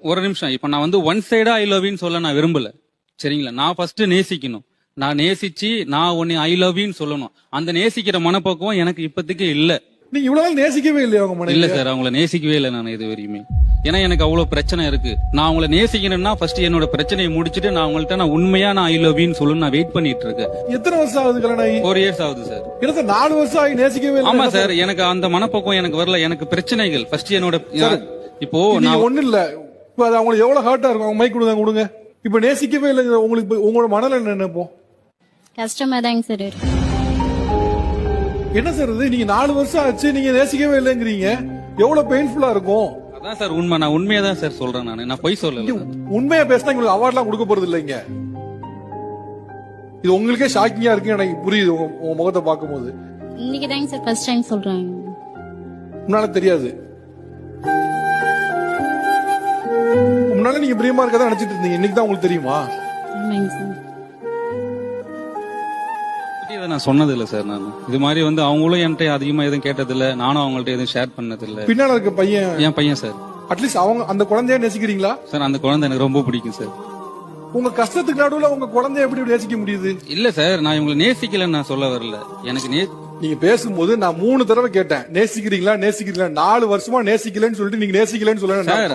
ஒரு நிமிஷம். இப்ப நான் வந்து ஒன் சைடா ஐ லவ் யூன்னு சொல்ல நான் விரும்பல. சரிங்களா? நான் ஃபர்ஸ்ட் நேசிக்கணும். நான் நேசிச்சு நான் உன்னை ஐ லவ் யூன்னு சொல்லணும். அந்த நேசிக்கிற மனப்பக்குவம் எனக்கு இப்போதைக்கு இல்ல. நீங்க இவ்வளவு நாள் நேசிக்கவே இல்லையா உங்க மனைவி? இல்ல சார், அவங்கள நேசிக்கவே இல்லை நான் இது வரையுமே. ஏன்னா எனக்கு அவ்வளவு பிரச்சனை இருக்கு. நான் அவங்கள நேசிக்கணும்னா ஃபர்ஸ்ட் என்னோட பிரச்சனையை முடிச்சிட்டு நான் அவங்கள்ட்ட நான் உண்மையா நான் ஐ லவ் யூன்னு சொல்லணும் நான் வெயிட் பண்ணிட்டு இருக்கேன். எத்தனை வருஷம் ஆகுது கல்யாணம் ஆகி? 4 years ஆகுது சார். இல்ல சார், 4 வருஷம் ஆகி நேசிக்கவே இல்லை. ஆமா சார், எனக்கு அந்த மனப்பக்குவம் எனக்கு வரல. எனக்கு பிரச்சனைகள் ஃபர்ஸ்ட் என்னோட இப்போ நான் ஒண்ணு இல்ல. இப்ப அது அவங்களுக்கு எவ்வளவு ஹர்ட்டா இருக்கும். அவங்க மைக் கொடுங்க. இப்ப நேசிக்கவே இல்லை உங்களுக்கு, உங்களோட மனநிலை என்ன நினைப்போம்? கஷ்டமா தாங்க சார் இருக்கு. என்ன சார் இது? நீங்க 4 வருஷம் ஆச்சு நீங்க நேசிக்கவே இல்லைங்கிறீங்க. எவ்வளவு பெயின்ஃபுல்லா இருக்கும். அதான் சார் உண்மை. நான் உண்மையா தான் சார் சொல்றேன். நான் பொய் சொல்லல. உண்மையா பேசினா உங்களுக்கு அவார்ட் எல்லாம் கொடுக்க போறது இல்லைங்க. இது உங்களுக்கே ஷாக்கிங்கா இருக்கு. எனக்கு புரியுது உங்க முகத்தை பார்க்கும்போது. இன்னைக்கு தாங்க சார் ஃபர்ஸ்ட் டைம் சொல்றாங்க. முன்னால தெரியாது. முன்னால நீங்க பிரியமா இருக்கதான் நினைச்சிட்டு இருந்தீங்க. இன்னைக்கு தான் உங்களுக்கு தெரியுமா? ஆமாங்க சார். இதை நான் சொன்னது இல்ல சார். நான் இது மாதிரி வந்து அவங்களும் என்கிட்ட அதிகமா எதுவும் கேட்டது இல்ல. நானும் அவங்கள்ட்ட எதுவும் ஷேர் பண்ணது இல்ல. பின்னால இருக்க பையன் என் பையன் சார். அட்லீஸ்ட் அவங்க அந்த குழந்தைய நேசிக்கிறீங்களா சார்? அந்த குழந்தை எனக்கு ரொம்ப பிடிக்கும் சார். உங்க கஷ்டத்துக்கு நடுவுல உங்க குழந்தைய எப்படி நேசிக்க முடியுது? இல்ல சார், நான் இவங்களை நேசிக்கலன்னு நான் சொல்ல வரல. எனக்கு நீங்க பேசும்போது நான் 3 தடவை கேட்டேன், நேசிக்கிறீங்களா 4 வருஷமா நேசிக்கலன்னு சொல்லிட்டு நீங்க நேசிக்கலன்னு சொல்ல சார்